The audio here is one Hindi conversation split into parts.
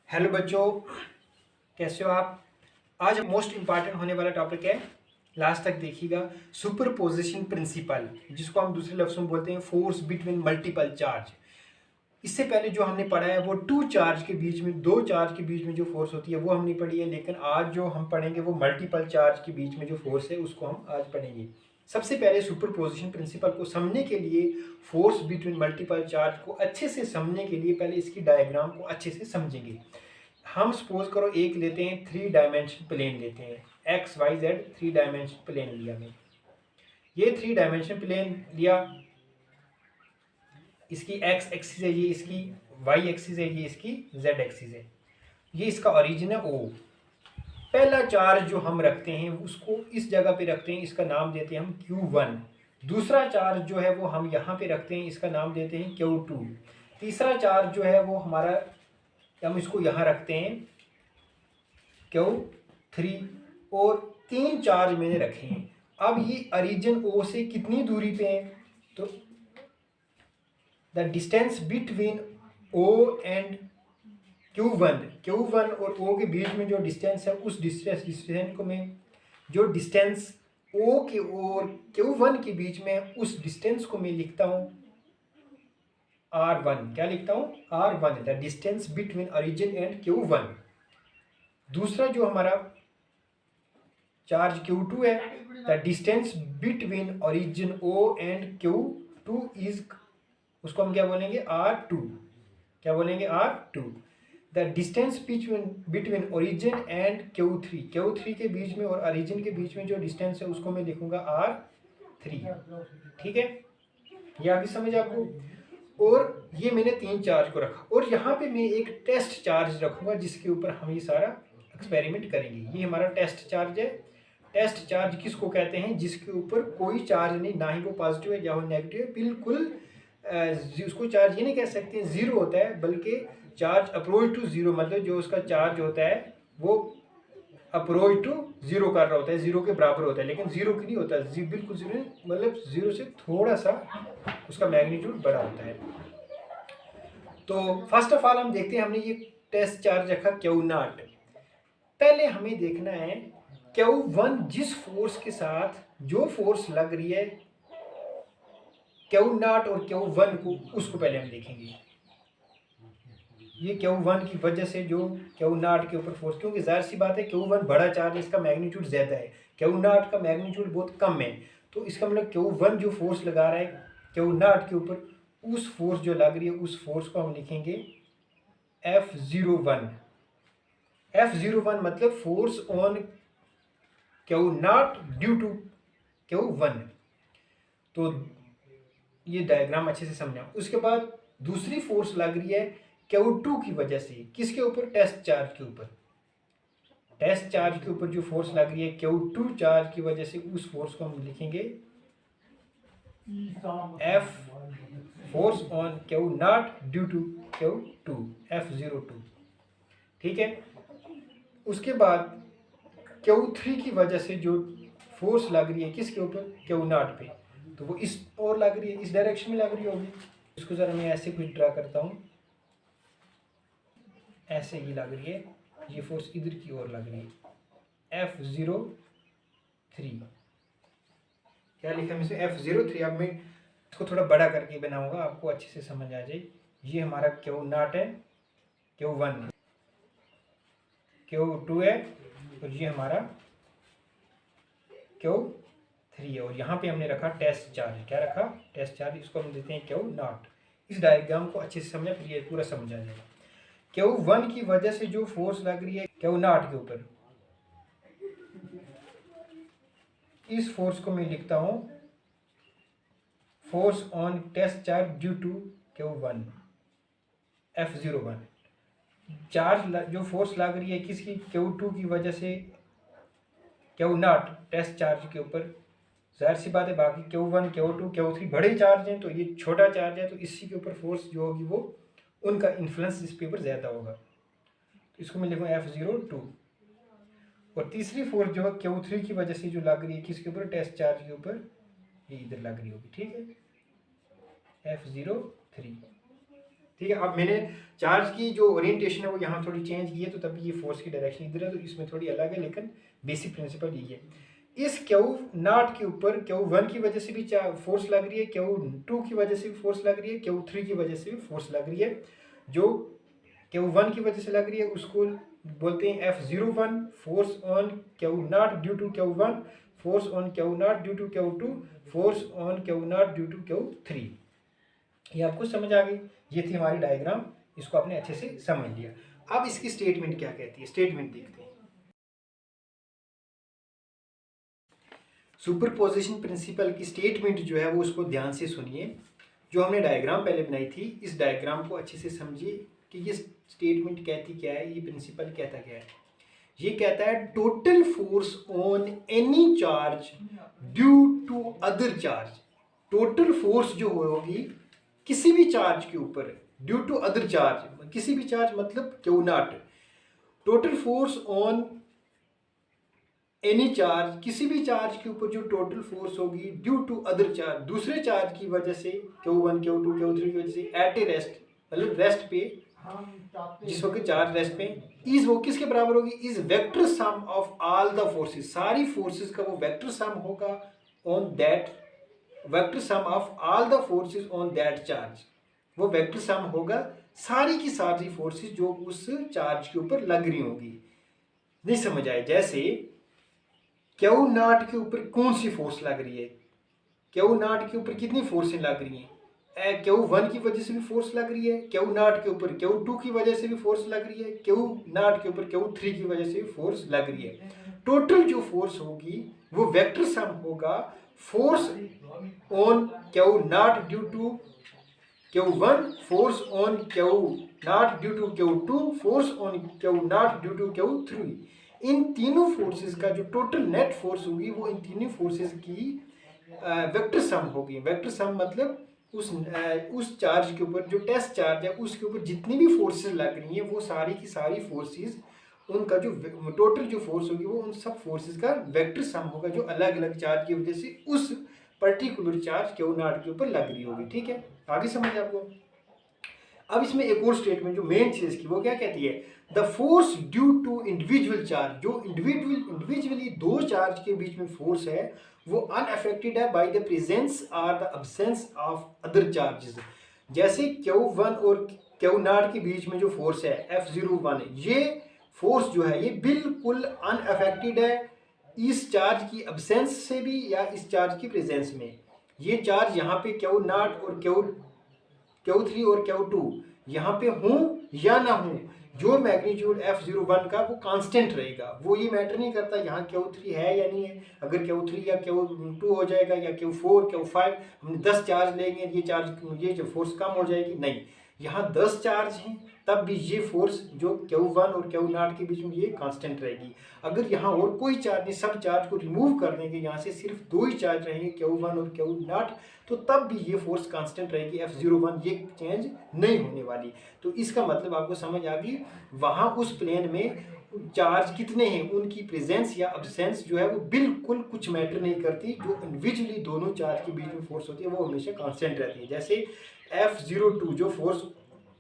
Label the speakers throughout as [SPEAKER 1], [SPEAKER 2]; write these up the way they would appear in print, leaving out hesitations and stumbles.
[SPEAKER 1] हेलो बच्चों, कैसे हो आप। आज मोस्ट इम्पॉर्टेंट होने वाला टॉपिक है, लास्ट तक देखिएगा। सुपरपोजिशन प्रिंसिपल, जिसको हम दूसरे लफ्ज़ों में बोलते हैं फोर्स बिटवीन मल्टीपल चार्ज। इससे पहले जो हमने पढ़ा है वो टू चार्ज के बीच में, दो चार्ज के बीच में जो फोर्स होती है वो हमने पढ़ी है, लेकिन आज जो हम पढ़ेंगे वो मल्टीपल चार्ज के बीच में जो फोर्स है उसको हम आज पढ़ेंगे। सबसे पहले सुपरपोजिशन प्रिंसिपल को समझने के लिए, फोर्स बिटवीन मल्टीपल चार्ज को अच्छे से समझने के लिए पहले इसकी डायग्राम को अच्छे से समझेंगे। हम सपोज करो एक लेते हैं, 3 डायमेंशन प्लेन लेते हैं, X Y Z 3 dimension plane लिया हमने। ये 3 डायमेंशन प्लेन लिया, इसकी एक्स एक्सिस है, ये इसकी वाई एक्सिस है, ये इसकी जेड एक्सिस है, ये इसका ओरिजिन है ओ। पहला चार्ज जो हम रखते हैं उसको इस जगह पे रखते हैं, इसका नाम देते हैं हम Q1। दूसरा चार्ज जो है वो हम यहाँ पे रखते हैं, इसका नाम देते हैं Q2। तीसरा चार्ज जो है वो हमारा, हम इसको यहाँ रखते हैं Q3। और 3 चार्ज मैंने रखे हैं। अब ये ओरिजिन ओ से कितनी दूरी पे है, तो the distance between O and Q1 और O के बीच में जो डिस्टेंस है, उस डिस्टेंस को मैं, जो डिस्टेंस O के और Q1 के बीच में, उस डिस्टेंस को मैं लिखता हूँ R1। क्या लिखता हूँ? R1, the distance between origin and Q1। दूसरा जो हमारा चार्ज Q2 है, the distance between origin O and Q2 is, उसको हम क्या बोलेंगे? R2। क्या बोलेंगे? R2। The distance between origin and Q3 के बीच में और ओरिजिन के बीच में जो डिस्टेंस है उसको मैं लिखूंगा R3। ठीक है, ये आगे समझ आपको। और ये मैंने 3 चार्ज को रखा, और यहाँ पे मैं एक टेस्ट चार्ज रखूंगा जिसके ऊपर हम ये सारा एक्सपेरिमेंट करेंगे। ये हमारा टेस्ट चार्ज है। टेस्ट चार्ज किसको कहते हैं? जिसके ऊपर कोई चार्ज नहीं, ना ही वो पॉजिटिव है या वो नेगेटिव है, बिल्कुल उसको चार्ज ये नहीं कह सकते जीरो होता है, बल्कि चार्ज अप्रोच टू जीरो, मतलब जो उसका चार्ज होता है वो अप्रोच टू जीरो कर रहा होता है, जीरो के बराबर होता है, लेकिन जीरो की नहीं होता, बिल्कुल जीरो, मतलब जीरो से थोड़ा सा उसका मैग्नीट्यूड बड़ा होता है। तो फर्स्ट ऑफ ऑल हम देखते हैं, हमने ये टेस्ट चार्ज रखा Q0। पहले हमें देखना है Q1, जिस फोर्स के साथ जो फोर्स लग रही है Q0 और Q1 को, उसको पहले हम देखेंगे। ये Q1 की वजह से जो Q0 के ऊपर फोर्स, क्योंकि जाहिर सी बात है Q1 बड़ा चार्ज है, इसका मैग्नीट्यूड ज़्यादा है, Q0 का मैग्नीट्यूड बहुत कम है। तो इसका मतलब Q1 जो फोर्स लगा रहा है Q0 के ऊपर, उस फोर्स जो लग रही है उस फोर्स को हम लिखेंगे F01। F01 मतलब force on Q0 due to Q1। तो ये डायग्राम अच्छे से समझा। उसके बाद दूसरी फोर्स लग रही है Q2 की वजह से, किसके ऊपर? टेस्ट चार्ज के ऊपर। टेस्ट चार्ज के ऊपर जो फोर्स लग रही है Q2 चार्ज की वजह से, उस फोर्स को हम लिखेंगे F, force on Q0 due to Q2, F02। ठीक है। उसके बाद Q3 की वजह से जो फोर्स लग रही है किसके ऊपर? Q0 पे, तो वो इस और लग रही है, इस डायरेक्शन में लग रही होगी। इसको ज़रा मैं ऐसे कुछ ड्रा करता हूँ, ऐसे ही लग रही है, ये फोर्स इधर की ओर लग रही है, F03। क्या लिखा है इसमें? F03। अब मैं इसको थोड़ा बड़ा करके बनाऊंगा, आपको अच्छे से समझ आ जाए। ये हमारा Q0 है, Q1 है, Q2 है, और ये हमारा Q3 है। और यहाँ पे हमने रखा टेस्ट चार्ज। क्या रखा? Test charge. इसको हम देते हैं Q0। इस डायग्राम को अच्छे से समझा, फिर ये पूरा समझ आ जाएगा। Q1 की वजह से जो फोर्स लग रही है Q0 के ऊपर, इस फोर्स को मैं लिखता हूं force on test charge due to Q1, F01। Charge जो फोर्स लग रही है किसकी? Q2 की वजह से Q0 टेस्ट चार्ज के ऊपर। जाहिर सी बात है, बाकी Q1, Q2, Q3 बड़े चार्ज हैं, तो ये छोटा चार्ज है, तो इसी के ऊपर फोर्स जो होगी वो, उनका इन्फ्लुएंस इस पे ऊपर ज़्यादा होगा। तो इसको मैं लिखूँगा F02। और तीसरी फोर्स जो है Q3 की वजह से जो लग रही है किसके ऊपर? टेस्ट चार्ज के ऊपर, ये इधर लग रही होगी। ठीक है, F03। ठीक है। अब मैंने चार्ज की जो ओरिएंटेशन है वो यहाँ थोड़ी चेंज की है, तो तभी ये फोर्स की डायरेक्शन इधर है, तो इसमें थोड़ी अलग है, लेकिन बेसिक प्रिंसिपल यही है। इस Q0 के ऊपर Q1 की वजह से भी फोर्स लग रही है, Q2 की वजह से भी फोर्स लग रही है, Q3 की वजह से भी फोर्स लग रही है। जो Q1 की वजह से लग रही है उसको बोलते हैं F01, force on Q0 due to Q1, force on Q0 due to Q2, force on Q0 due to Q3। ये आपको समझ आ गई। ये थी हमारी डायग्राम, इसको आपने अच्छे से समझ लिया। अब इसकी स्टेटमेंट क्या कहती है, स्टेटमेंट देखते हैं। सुपरपोजिशन प्रिंसिपल की स्टेटमेंट जो है वो उसको ध्यान से सुनिए। जो हमने डायग्राम पहले बनाई थी, इस डायग्राम को अच्छे से समझिए कि ये स्टेटमेंट कहती क्या है, ये प्रिंसिपल कहता क्या है। ये कहता है total force on any charge due to other charge. Total force जो होगी किसी भी चार्ज के ऊपर ड्यू टू अदर चार्ज, किसी भी चार्ज मतलब Q0, total force on any charge, किसी भी चार्ज के ऊपर जो टोटल फोर्स होगी ड्यू टू अदर चार्ज, दूसरे चार्ज की वजह से, Q1 Q2 Q3 की वजह से, एट ए रेस्ट मतलब रेस्ट पे, जिस वक्त चार्ज रेस्ट पे, इज वो किसके बराबर होगी, is vector sum of all the forces, सारी फोर्सेस का वो वेक्टर सम होगा on that, vector sum of all the forces on that charge, वो वेक्टर सम होगा सारी की सारी फोर्सेस जो उस चार्ज के ऊपर लग रही होंगी। नहीं समझ आए, जैसे Q0 के ऊपर कौन सी फोर्स लग रही है, Q0 के ऊपर कितनी फोर्सें लग रही हैं, Q1 की वजह से भी फोर्स लग रही है, Q0 के ऊपर Q2 की वजह से भी फोर्स लग रही है, Q0 के ऊपर Q3 की वजह से भी फोर्स लग रही है। टोटल जो फोर्स होगी वो वेक्टर सम होगा force on Q0 due to Q1, force on Q0 due to Q2, force on Q0 due to Q3। इन तीनों फोर्सेस का जो टोटल नेट फोर्स होगी वो इन तीनों फोर्सेस की वेक्टर सम होगी। वेक्टर सम मतलब उस चार्ज के ऊपर जो टेस्ट चार्ज है उसके ऊपर जितनी भी फोर्सेस लग रही हैं वो सारी की सारी फोर्सेस, उनका जो टोटल जो फोर्स होगी वो उन सब फोर्सेस का वेक्टर सम होगा जो अलग अलग चार्ज की वजह से उस पर्टिकुलर चार्ज Q0 के ऊपर लग रही होगी। ठीक है, आगे समझ आपको। अब इसमें एक और स्टेटमेंट जो मेन चीज की वो क्या कहती है, the force due to individual charge, जो इंडिविजुअली दो चार्ज के बीच में फोर्स है वो अनअफेक्टेड है बाय द प्रेजेंस और the absence of other charges. जैसे Q1 और Q0 के बीच में जो फोर्स है F01, ये फोर्स जो है ये बिल्कुल अनअफेक्टेड है इस चार्ज की अब्सेंस से भी या इस चार्ज की प्रेजेंस में। ये चार्ज यहाँ पे Q0 और Q3 और Q2 यहाँ पे हूँ या ना हूँ, जो मैग्नीट्यूड F01 का वो कांस्टेंट रहेगा। वो ये मैटर नहीं करता यहाँ Q3 है या नहीं है, अगर Q3 या Q2 हो जाएगा या Q4 Q5 हम 10 चार्ज लेंगे ये जो फोर्स कम हो जाएगी, नहीं, यहाँ 10 चार्ज हैं तब भी ये फोर्स जो Q1 और Q0 के बीच में ये कांस्टेंट रहेगी। अगर यहाँ और कोई चार्ज नहीं, सब चार्ज को रिमूव कर देंगे, यहाँ से सिर्फ दो ही चार्ज रहेंगे Q1 और Q0, तो तब भी ये फोर्स कांस्टेंट रहेगी F01, ये चेंज नहीं होने वाली। तो इसका मतलब आपको समझ आ गई, वहाँ उस प्लेन में चार्ज कितने हैं उनकी प्रेजेंस या अब्सेंस जो है वो बिल्कुल कुछ मैटर नहीं करती, जो इंडिविजुअली दोनों चार्ज के बीच में फोर्स होती है वो हमेशा कांस्टेंट रहती है। जैसे F02 जो force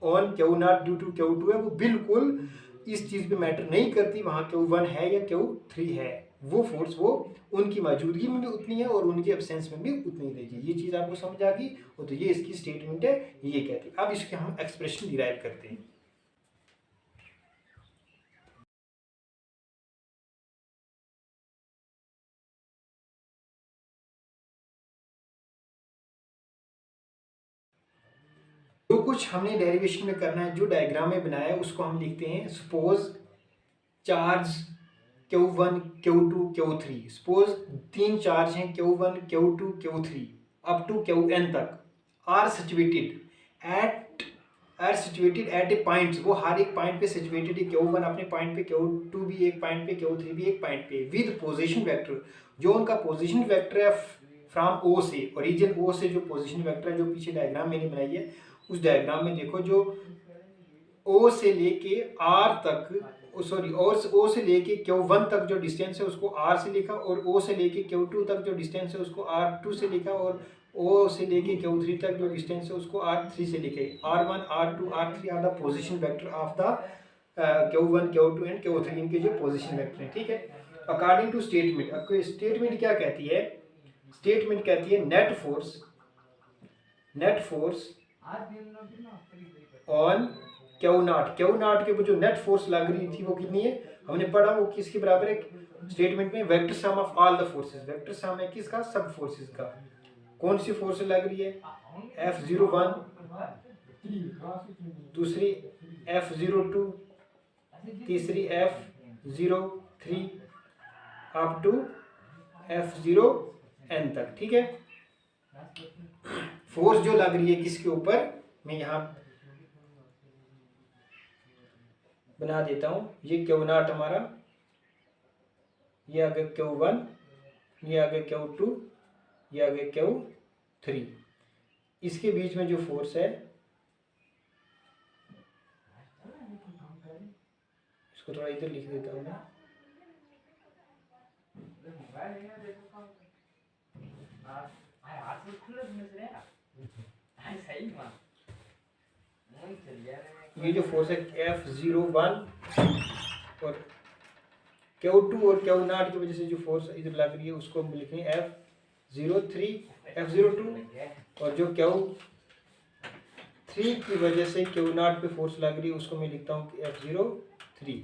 [SPEAKER 1] on Q0 due to Q2 है वो बिल्कुल इस चीज़ पे मैटर नहीं करती वहाँ Q1 है या Q3 है, वो फोर्स वो उनकी मौजूदगी में भी उतनी है और उनके एब्सेंस में भी उतनी रहेगी। ये चीज़ आपको समझ आ गई, और तो ये इसकी स्टेटमेंट है, ये कहती है। अब इसके हम एक्सप्रेशन डिराइव करते हैं। जो कुछ हमने डेरिवेशन में करना है, जो डायग्राम में बनाया है उसको हम लिखते हैं। Suppose charge Q1 Q2 Q3, suppose तीन चार्ज हैं Q1 Q2 Q3 up to Qn तक, are situated at a point, वो हर एक पॉइंट पे सिचुएटेड है। Q1 अपने पॉइंट पे, Q2 भी एक पॉइंट पे, Q3 भी एक पॉइंट पे, विद पोजीशन वेक्टर, जो उनका पोजीशन वेक्टर है फ्रॉम O से, ओरिजिन O से जो पोजीशन वेक्टर है, जो पीछे डायग्राम मैंने बनाई है उस डायग्राम में देखो, जो O से लेके R तक, सॉरी O से लेके Q1 तक जो डिस्टेंस है उसको R से लिखा, और O से लेके Q2 तक जो डिस्टेंस है उसको R2 से लिखा, और ओ से लेके Q3 तक जो डिस्टेंस है उसको R3 से लिखे। R1, R2, R3 are the position vector of the Q1, Q2 and Q3, इनके जो पोजिशन वेक्टर है, ठीक है। अकॉर्डिंग टू स्टेटमेंट, अब स्टेटमेंट क्या कहती है? स्टेटमेंट कहती है नेट फोर्स ऑन Q0 के ऊपर जो नेट फोर्स लग रही थी वो कितनी है, हमने पढ़ा, वो किसके बराबर है? स्टेटमेंट में vector sum of all the forces, vector sum है किसका? सब फोर्सेस का। कौन सी फोर्स लग रही है? F01, दूसरी F02, तीसरी F03 अप टू F0n तक, ठीक है। फोर्स जो लग रही है किसके ऊपर, मैं यहाँ बना देता हूँ। ये Q0 हमारा, ये आगे Q1, ये आगे Q2, ये आगे Q3, इसके बीच में जो फोर्स है, इसको थोड़ा इधर लिख देता हूँ मैं। ये जो फोर्स है F01 और Q2 और Q0 की वजह से जो फोर्स इधर लग रही है उसको हम लिखेंगे F03, F02, और जो Q3 की वजह से Q0 पे फोर्स लग रही है उसको मैं लिखता हूँ F03,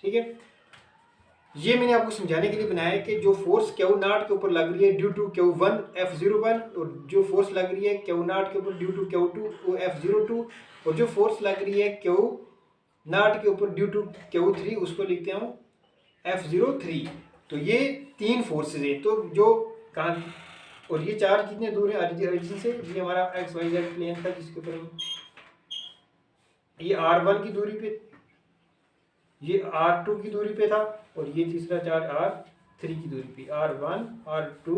[SPEAKER 1] ठीक है। ये मैंने आपको समझाने के लिए बनाया है कि जो फोर्स Q0 के ऊपर लग रही है ड्यू टू Q1 F01, और जो फोर्स लग रही है Q0 के ऊपर ड्यू टू Q2 वो F02, और जो फोर्स लग रही है Q0 के ऊपर ड्यू टू Q3 उसको लिखते हैं F03। तो ये तीन फोर्सेज है। तो जो कहाँ, और ये चार्ज कितने दूर है ओरिजिन से? ये हमारा XYZ प्लेन था जिसके ऊपर हम, ये R1 की दूरी पे, ये R2 की दूरी पे था, और ये तीसरा चार्ज R3 की दूरी पे, R1, R2,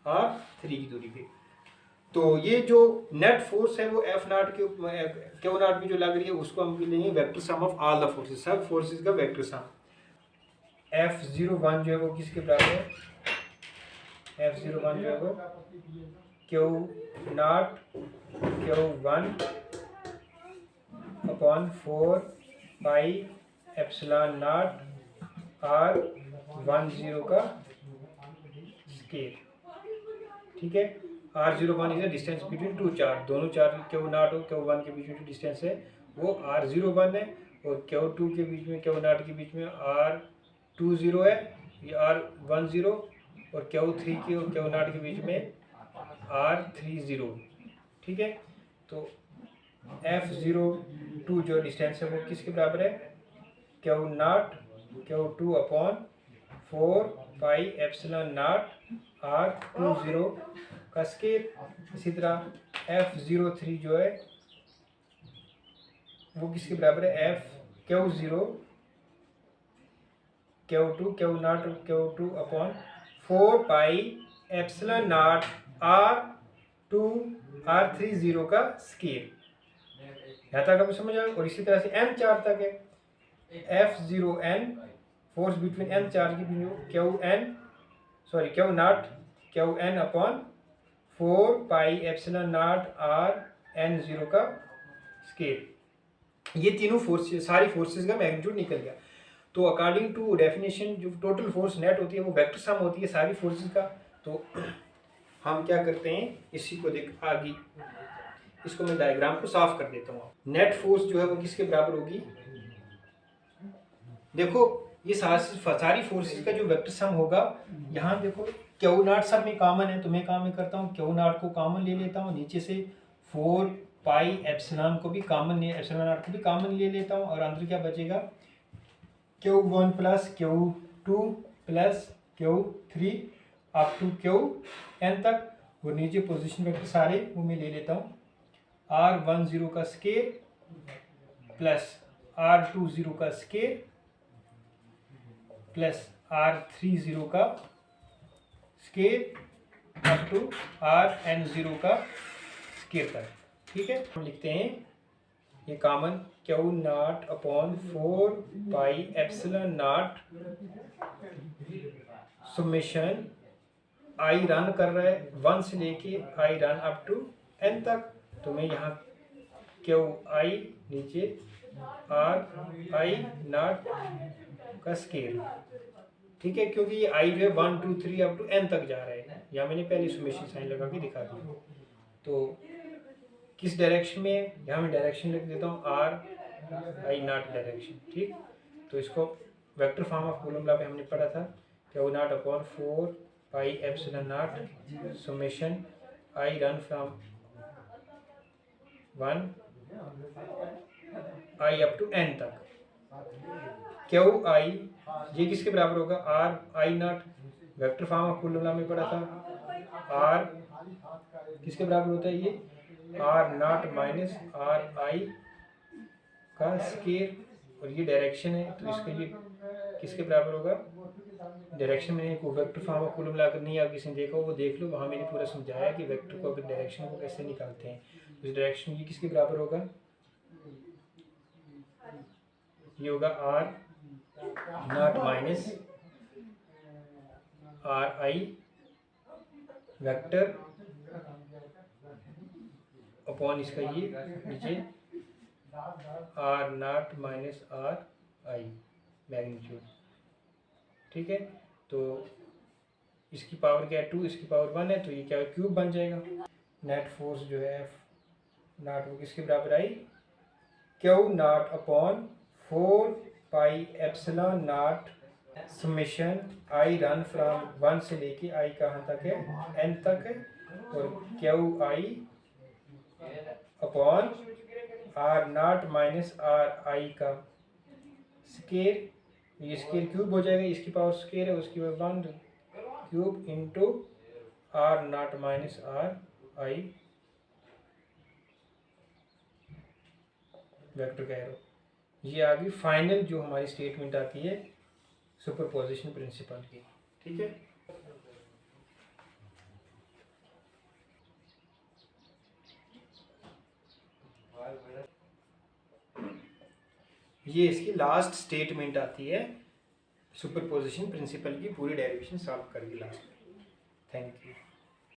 [SPEAKER 1] R3 की दूरी पे। तो ये जो नेट फोर्स है वो F0 के Q0 में जो लग रही है उसको हम लेंगे vector sum of all the forces, सब फोर्सेस का वेक्टर सम। F01 जो है वो किसके बराबर है? F01 जो है वो Q0 Q1 upon 4 pi epsilon not R10 का स्केल, ठीक है। R01 is the distance between two charge, दोनों चार्ज Q0 और Q1 के बीच में जो डिस्टेंस है वो R01 है, और Q2 के बीच में Q0 के बीच में R20 है, ये R10, और Q3 की और Q0 के बीच में R30, ठीक है। तो F02 जो डिस्टेंस है वो किसके बराबर है? Q0 Q2 upon 4 pi epsilon not R20 का स्केल। इसी तरह F03 जो है वो किसके बराबर है? Q0 Q2 Q0 Q2 upon 4 pi epsilon not R30 का स्केल। यहाँ तक आप समझ आए। और इसी तरह से M चार्ज तक है, F0n force between M charge की Q0 Qn upon 4 pi epsilon not Rn0 का स्केल। ये तीनों फोर्स, सारी फोर्सेस का मैग्नीट्यूड निकल गया। तो अकॉर्डिंग टू डेफिनेशन जो टोटल फोर्स नेट होती है वो वेक्टर सम होती है सारी फोर्सेस का। तो हम क्या करते हैं, इसी को देख आगे, इसको मैं डायग्राम को साफ कर देता हूँ। नेट फोर्स जो है वो किसके बराबर होगी? देखो ये सारी फोर्सेस का जो वेक्टर सम होगा, यहाँ देखो Q0 सब में कॉमन है, तो मैं काम में करता हूँ Q0 को कॉमन ले लेता हूँ, नीचे से 4 पाई एप्सिलॉन को भी कॉमन, एप्सिलॉन नॉट को भी कॉमन ले लेता हूँ, और अंदर क्या बचेगा? Q1 plus Q2 plus Q3 up to Qn तक, और नीचे पोजीशन वेक्टर सारे वो मैं ले लेता हूँ। R10 का स्केल प्लस R20 का स्केल प्लस R30 का स्केल अप टू Rn0 का स्केल तक, ठीक है। हम लिखते हैं ये common Q0 upon 4 pi epsilon not summation I run कर रहा है 1 से लेके i run up to n तक, तो मैं यहाँ क्यू आई नीचे आर आई नॉट का स्केल, ठीक है, क्योंकि ये आई जो है 1 2 3 अप टू n तक जा रहा है। यहाँ मैंने पहले सुमेशन साइन लगा के दिखा दिया। तो किस डायरेक्शन में, यहाँ मैं डायरेक्शन लिख देता हूँ आर आई नॉट डायरेक्शन, ठीक। तो इसको vector form of Coulomb law पे हमने पढ़ा था, q not upon 4 pi epsilon not summation I run from 1 i up to n तक। क्यू आई ये किसके बराबर होगा, r i naught, vector form of Coulomb law में पढ़ा था, आर किसके बराबर होता है, ये r naught minus r i का स्केयर, और ये डायरेक्शन है, तो इसका ये किसके बराबर होगा, डायरेक्शन में को vector form of Coulomb law अगर नहीं आप किसी ने देखा हो वो देख लो, वहाँ मैंने पूरा समझाया कि वेक्टर को अगर डायरेक्शन को कैसे निकालते हैं। उस डायरेक्शन ये किसके बराबर होगा, ये होगा r naught minus r i vector upon इसका ये नीचे r naught minus r i magnitude, ठीक है। तो इसकी पावर क्या है 2, इसकी पावर 1 है, तो ये क्या है क्यूब बन जाएगा। नेट फोर्स जो है नॉट वो किसके बराबर आई, Q not upon 4 pi epsilon not summation I run from 1 से लेके आई कहाँ तक है, n तक है, और q i upon r naught minus r i का स्केयर, ये स्केयर क्यूब हो जाएगा, इसकी पावर स्केयर है उसकी power 1 cube into r naught minus r i vector कह रहा हूँ। ये आ गई फाइनल जो हमारी स्टेटमेंट आती है सुपरपोजिशन प्रिंसिपल की, ठीक है। ये इसकी लास्ट स्टेटमेंट आती है सुपरपोजिशन प्रिंसिपल की, पूरी डेरिवेशन सॉल्व करके लास्ट में। Thank you.